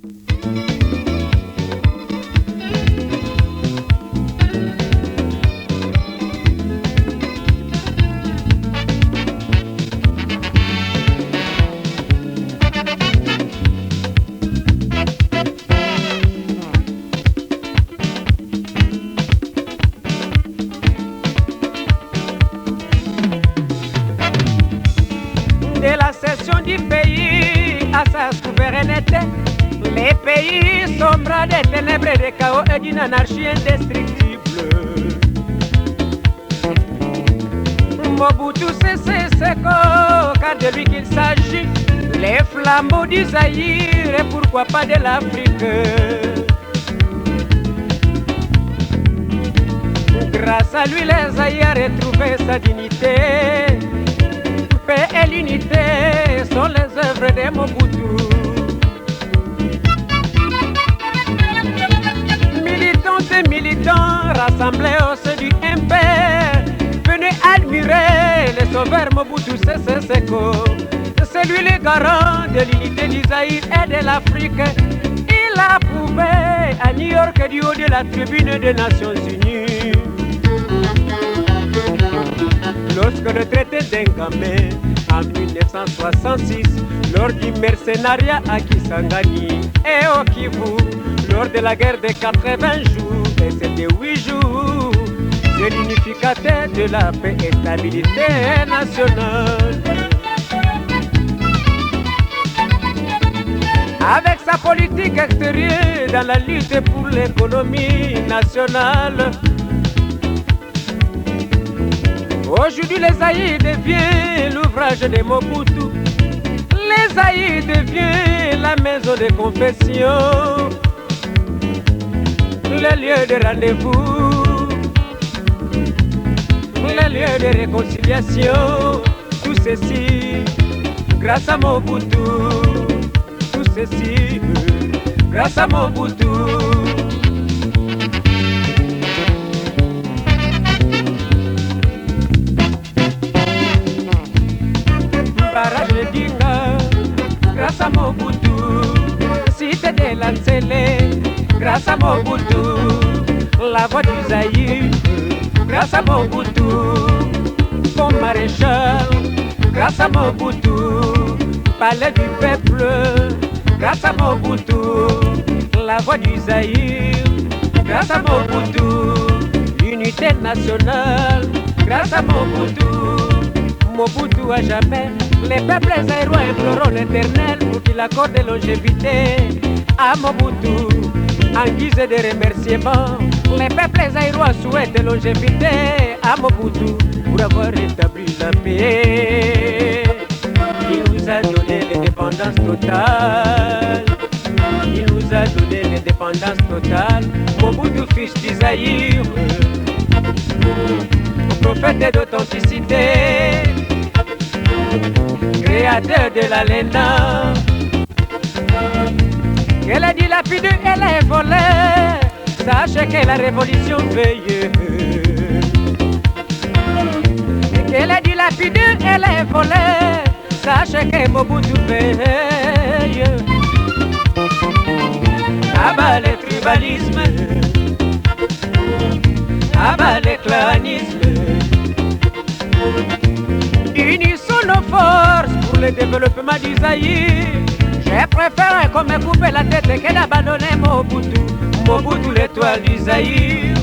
De la cession du pays à sa souveraineté, les pays sombres des ténèbres et des chaos et d'une anarchie indestructible. Mobutu Sese Seko, car de lui qu'il s'agit, les flambeaux du Zaïre et pourquoi pas de l'Afrique. Grâce à lui, les Zaïre a retrouvé sa dignité. Paix et l'unité sont les œuvres de Mobutu. Militantes et militants rassemblés au sein du MP, venez admirer le sauveur Mobutu Sese Seko. C'est lui le garant de l'unité du Zaïre et de l'Afrique. Il a prouvé à New York du haut de la tribune des Nations Unies. Lorsque le traité d'Engamé en 1966, lors du mercenariat à Kisangani et au Kivu, lors de la guerre de 80 jours, et c'était 8 jours, c'est l'unificateur de la paix et stabilité nationale. Avec sa politique extérieure dans la lutte pour l'économie nationale, aujourd'hui les Zaïre devient l'ouvrage de Mobutu. Les Zaïre devient la maison de confession, le lieu de rendez-vous, le lieu de réconciliation. Tout ceci grâce à Mobutu. Tout ceci grâce à Mobutu. Grâce à Mobutu, cité de Lancele, grâce à Mobutu, la voix du Zaïre, grâce à Mobutu, pont maréchal, grâce à Mobutu, palais du peuple, grâce à Mobutu, la voix du Zaïre, grâce à Mobutu, unité nationale, grâce à Mobutu. Mobutu à jamais, les peuples zaïrois imploreront l'éternel pour qu'il accorde longévité à Mobutu. En guise de remerciement, les peuples zaïrois souhaitent longévité à Mobutu pour avoir rétabli la paix. Il nous a donné l'indépendance totale. Il nous a donné l'indépendance totale. Mobutu, fils du Zaïre, prophète d'authenticité, créateur de la LENA. Qu'elle a dilapidé, elle est volée. Sachez que la révolution veille. Qu'elle a dilapidé, elle est volée. Sachez que Mobutu veille. Abat le tribalisme, abat le clanisme. Unissons nos forces pour le développement du Zaïre. Je préfère qu'on me coupe la tête que d'abandonner Mobutu. Mobutu l'étoile du Zaïre,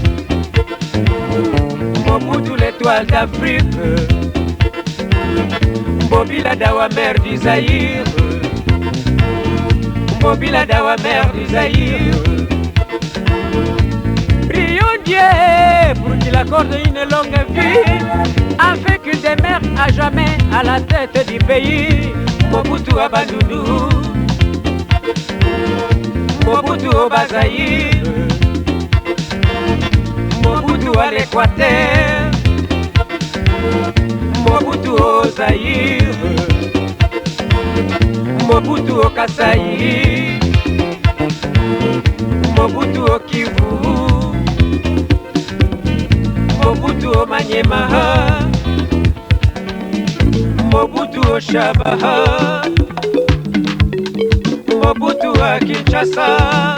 Mobutu l'étoile d'Afrique, Mbobila Dawa mère du Zaïre, Mbobila Dawa mère du Zaïre. Prions Dieu pour qu'il accorde une longue vie, afin qu'il demeure à jamais à la tête du pays. Mobutu à Bandundu, Mobutu au Bazaïre, Mobutu à l'Équateur, Mobutu au Zaïre, Mobutu au Kasaï, Mobutu au Kivu, Mobutu au Maniema, Mobutu au Shabaha, Mobutu à Kinshasa.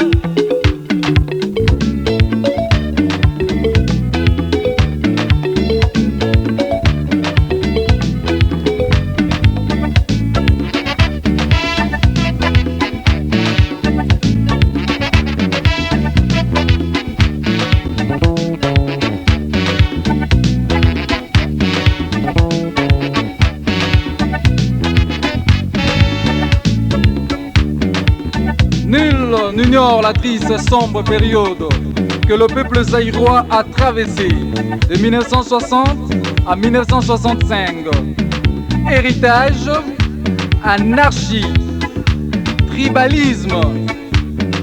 Nul n'ignore la triste sombre période que le peuple zaïrois a traversée de 1960 à 1965. Héritage, anarchie, tribalisme,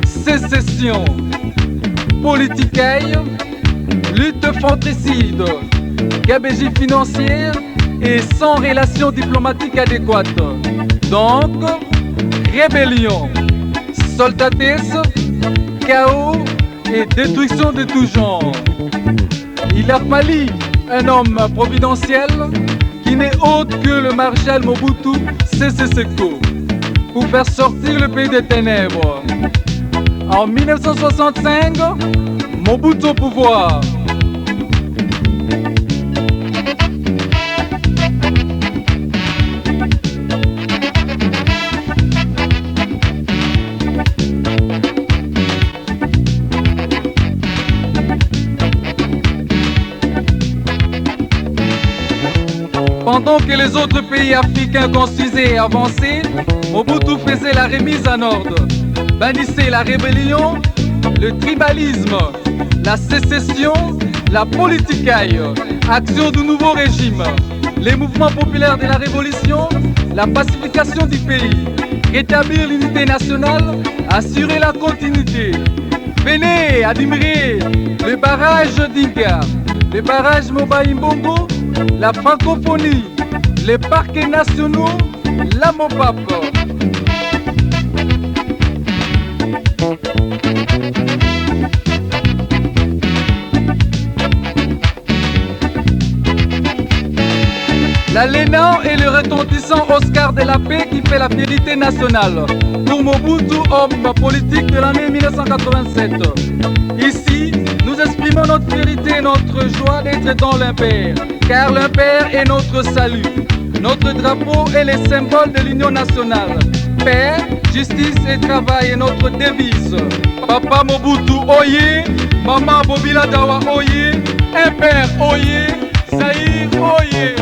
sécession, politicaille, lutte fratricide, gabegie financière et sans relation diplomatique adéquate. Donc, rébellion, soldatesses, chaos et destruction de tout genre. Il a fallu un homme providentiel qui n'est autre que le maréchal Mobutu Sese Seko pour faire sortir le pays des ténèbres. En 1965, Mobutu au pouvoir. Pendant que les autres pays africains construisaient et avançaient, Mobutu faisait la remise en ordre, bannissait la rébellion, le tribalisme, la sécession, la politicaille, action du nouveau régime, les mouvements populaires de la révolution, la pacification du pays, rétablir l'unité nationale, assurer la continuité. Venez admirer le barrage d'Inga, le barrage Moba-Imbongo, la francophonie, les parcs nationaux, la Mopap. L'Allénant est le retentissant Oscar de la paix qui fait la fierté nationale. Pour Mobutu, homme politique de l'année 1987. Ici, nous exprimons notre fierté et notre joie d'être dans l'impair. Car l'impair est notre salut. Notre drapeau est le symbole de l'union nationale. Paix, justice et travail est notre devise. Papa Mobutu, oye. Maman Bobila Dawa, oye. Impair, oye. Zaïre, oye.